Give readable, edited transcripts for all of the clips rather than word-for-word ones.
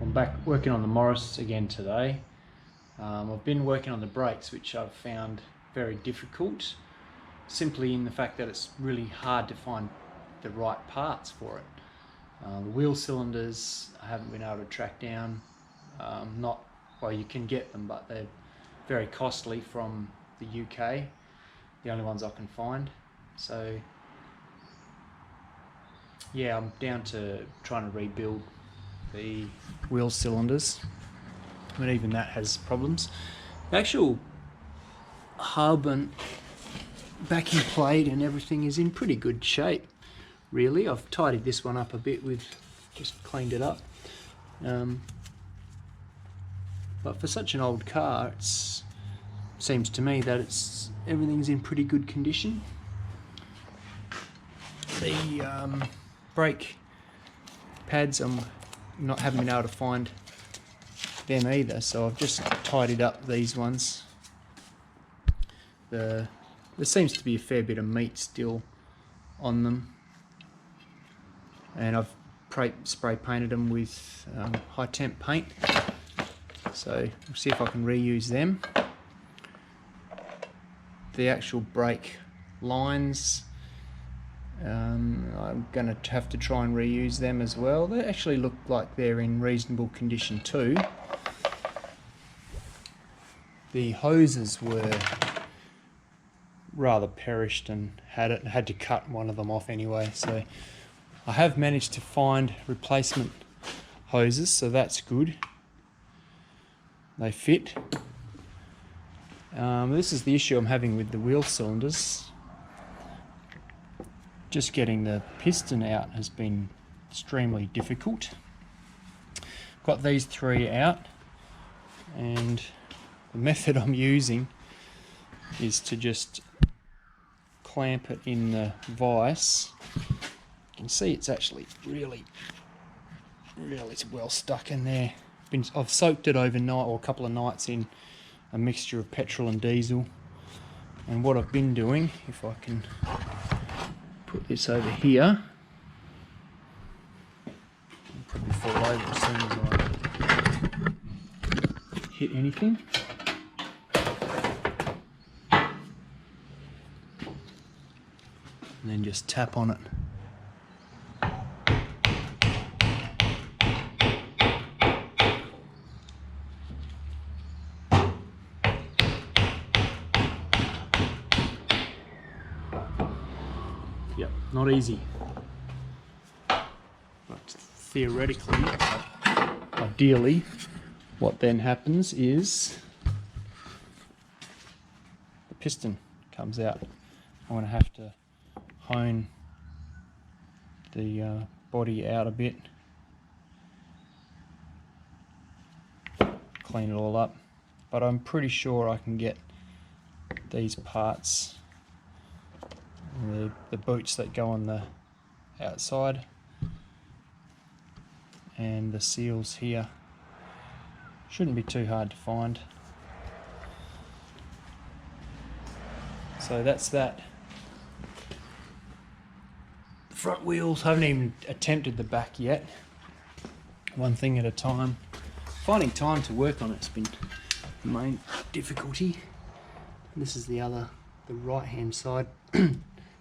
I'm back working on the Morris again today. I've been working on the brakes, which I've found very difficult, simply in the fact that it's really hard to find the right parts for it. The wheel cylinders I haven't been able to track down. Well, you can get them, but they're very costly from the UK, the only ones I can find. So yeah, I'm down to trying to rebuild the wheel cylinders, but even that has problems. The actual hub and backing plate and everything is in pretty good shape, really. I've tidied this one up a bit, just cleaned it up. But for such an old car, it seems to me that everything's in pretty good condition. The brake pads, haven't been able to find them either, so I've just tidied up these ones. There seems to be a fair bit of meat still on them, and I've spray painted them with high temp paint, so we'll see if I can reuse them. The actual brake lines, I'm going to have to try and reuse them as well. They actually look like they're in reasonable condition too. The hoses were rather perished and had to cut one of them off anyway, so I have managed to find replacement hoses, so that's good. They fit. This is the issue I'm having with the wheel cylinders. Just getting the piston out has been extremely difficult. Got these three out, and the method I'm using is to just clamp it in the vise. You can see it's actually really well stuck in there. I've soaked it overnight, or a couple of nights, in a mixture of petrol and diesel. And what I've been doing, if I can put this over here, I'll probably fall over as soon as I hit anything. And then just tap on it. Yep, not easy. But theoretically, ideally, what then happens is the piston comes out. I'm going to have to hone the body out a bit, clean it all up, but I'm pretty sure I can get these parts, the boots that go on the outside and the seals here, shouldn't be too hard to find. So that's that. Front wheels, I haven't even attempted the back yet. One thing at a time. Finding time to work on it's been the main difficulty. This is the right hand side,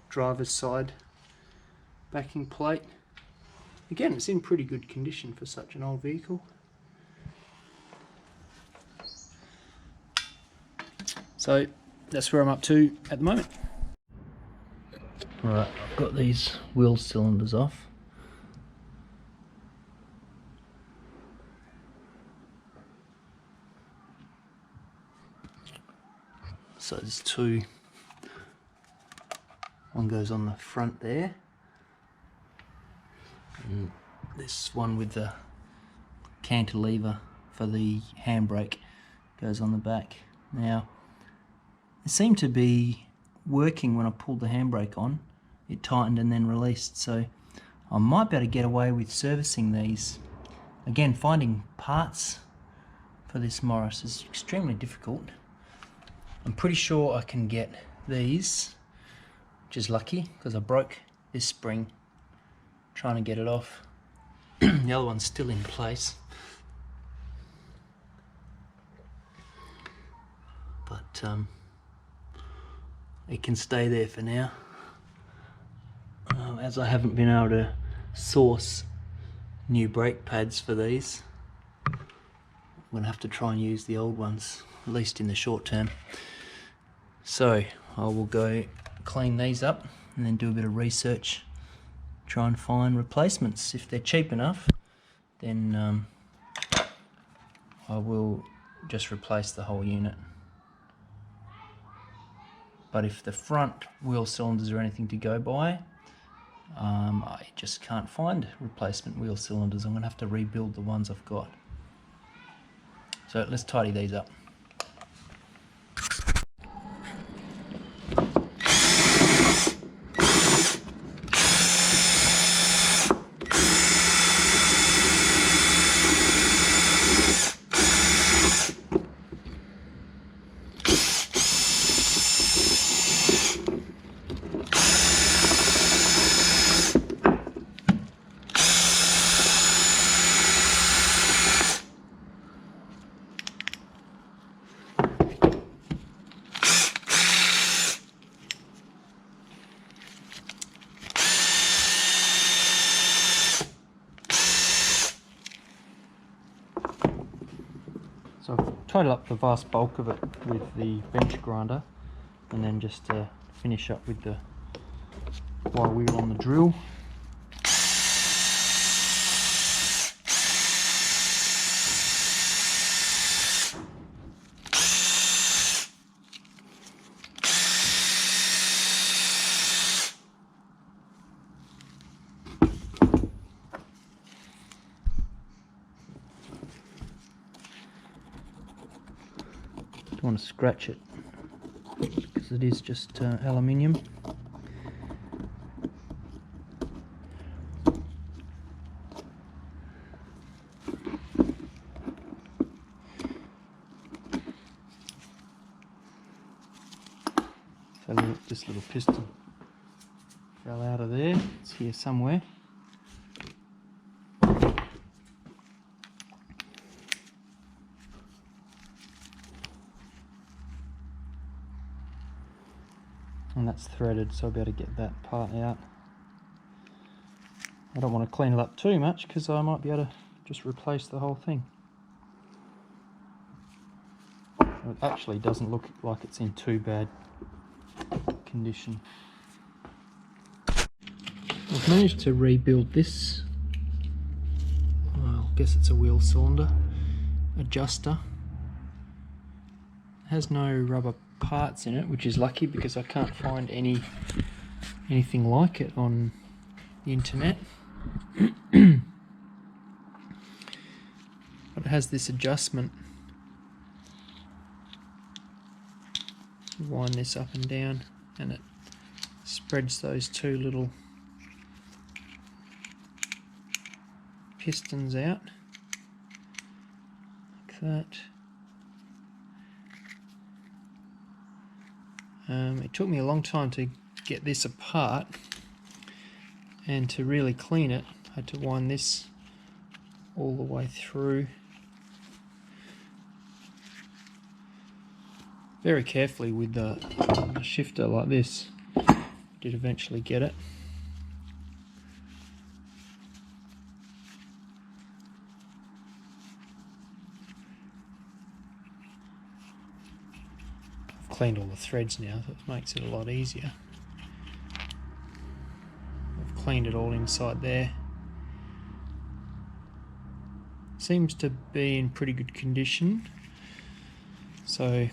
driver's side backing plate. Again, it's in pretty good condition for such an old vehicle. So that's where I'm up to at the moment. Right, I've got these wheel cylinders off. So there's two. One goes on the front there, and this one with the cantilever for the handbrake goes on the back. Now, it seemed to be working when I pulled the handbrake on. It tightened and then released, so I might be able to get away with servicing these. Again, finding parts for this Morris is extremely difficult. I'm pretty sure I can get these, which is lucky because I broke this spring trying to get it off. The other one's still in place. it can stay there for now. As I haven't been able to source new brake pads for these, I'm going to have to try and use the old ones, at least in the short term. So I will go clean these up and then do a bit of research, try and find replacements. If they're cheap enough, then I will just replace the whole unit. But if the front wheel cylinders are anything to go by, I just can't find replacement wheel cylinders. I'm going to have to rebuild the ones I've got. So let's tidy these up. So I've tidied up the vast bulk of it with the bench grinder, and then just finish up with the wire wheel on the drill. Don't want to scratch it because it is just aluminium. So this little piston fell out of there. It's here somewhere. And that's threaded, so I'll be able to get that part out. I don't want to clean it up too much because I might be able to just replace the whole thing. It actually doesn't look like it's in too bad condition. I've managed to rebuild this, well, I guess it's a wheel cylinder adjuster. It has no rubber parts in it, which is lucky because I can't find anything like it on the internet. But it has this adjustment. You wind this up and down and it spreads those two little pistons out like that. It took me a long time to get this apart, and to really clean it I had to wind this all the way through very carefully with a shifter like this. Did eventually get it. Cleaned all the threads now, so it makes it a lot easier. I've cleaned it all inside there. Seems to be in pretty good condition, so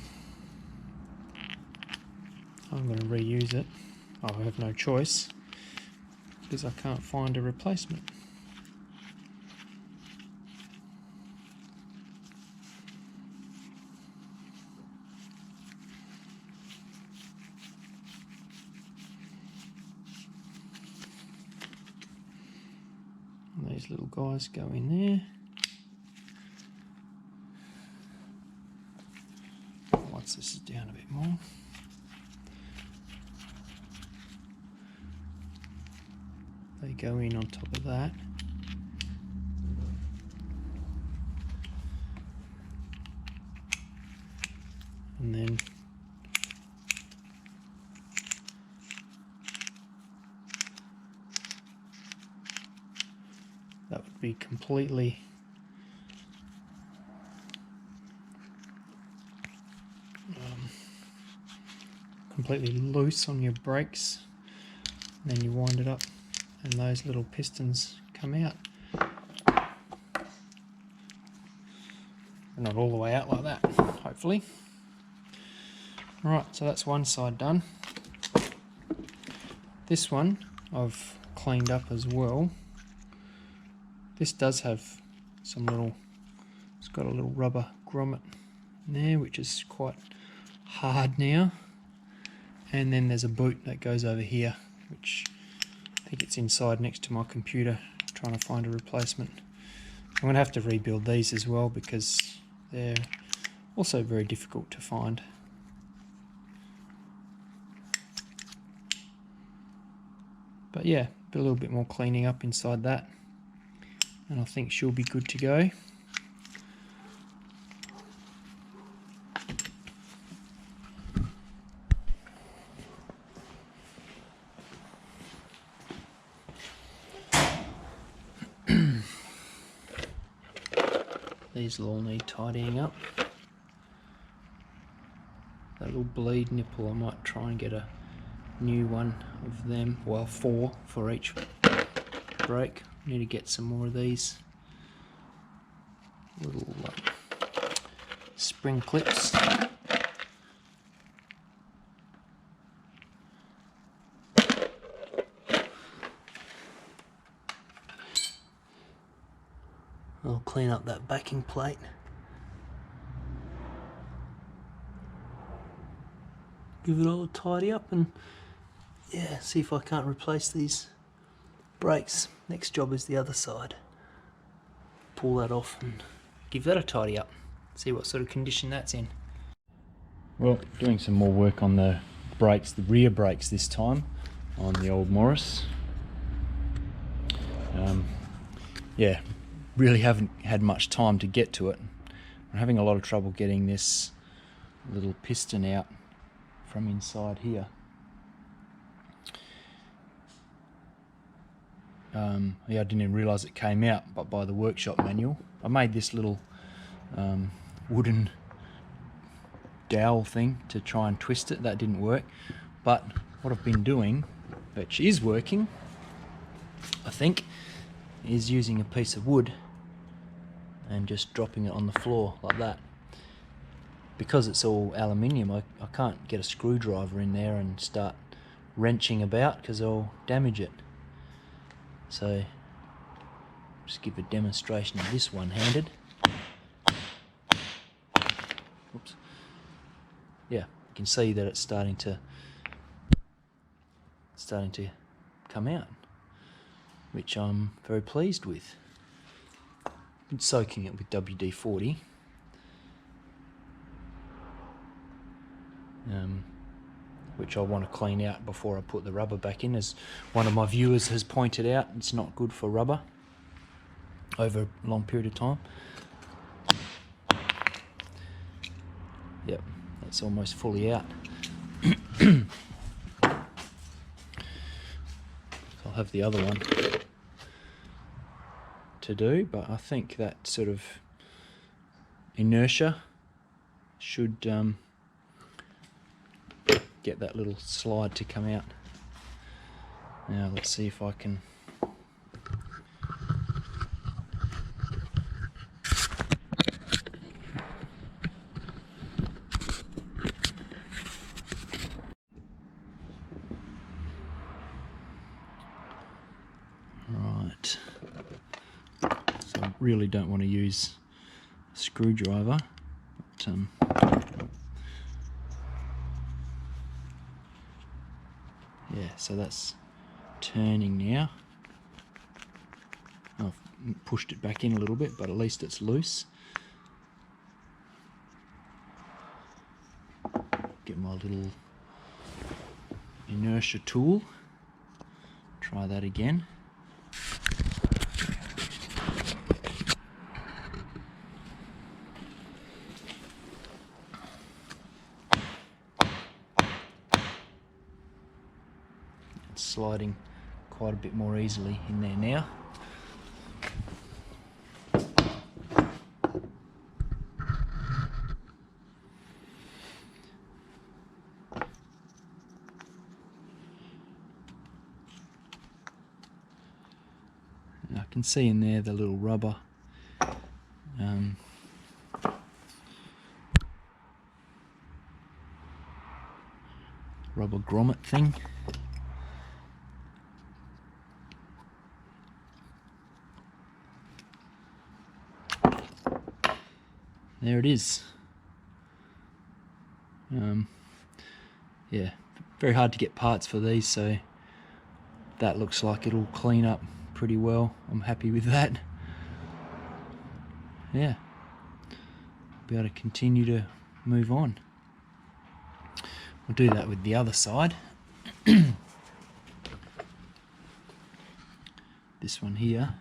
I'm going to reuse it. I have no choice because I can't find a replacement. These little guys go in there. Once this is down a bit more. They go in on top of that. And then that would be completely loose on your brakes. And then you wind it up and those little pistons come out. Not all the way out like that, hopefully. Alright, so that's one side done. This one I've cleaned up as well. This does have some little, it's got a little rubber grommet there, which is quite hard now. And then there's a boot that goes over here, which I think it's inside next to my computer, trying to find a replacement. I'm going to have to rebuild these as well because they're also very difficult to find. But yeah, a little bit more cleaning up inside that, and I think she'll be good to go. These will all need tidying up. That little bleed nipple, I might try and get a new one of them, well 4 for each brake. Need to get some more of these little spring clips. I'll clean up that backing plate. Give it all a tidy up and yeah, see if I can't replace these brakes. Next job is the other side. Pull that off and give that a tidy up. See what sort of condition that's in. Well, doing some more work on the brakes, the rear brakes this time, on the old Morris. Yeah, really haven't had much time to get to it. I'm having a lot of trouble getting this little piston out from inside here. Yeah, I didn't even realise it came out, but by the workshop manual. I made this little wooden dowel thing to try and twist it. That didn't work. But what I've been doing, which is working, I think, is using a piece of wood and just dropping it on the floor like that. Because it's all aluminium, I can't get a screwdriver in there and start wrenching about because I'll damage it. So just give a demonstration of this one-handed. Oops. Yeah, you can see that it's starting to come out, which I'm very pleased with. Been soaking it with WD-40. Which I want to clean out before I put the rubber back in. As one of my viewers has pointed out, it's not good for rubber over a long period of time. Yep, that's almost fully out. I'll have the other one to do, but I think that sort of inertia should get that little slide to come out. Now let's see if I can right. So I really don't want to use a screwdriver, but yeah, so that's turning now. I've pushed it back in a little bit, but at least it's loose. Get my little inertia tool. Try that again. Sliding quite a bit more easily in there now. can see in there the little rubber rubber grommet thing. There it is. Yeah, very hard to get parts for these, so that looks like it'll clean up pretty well. I'm happy with that. Yeah, be able to continue to move on. We'll do that with the other side. This one here.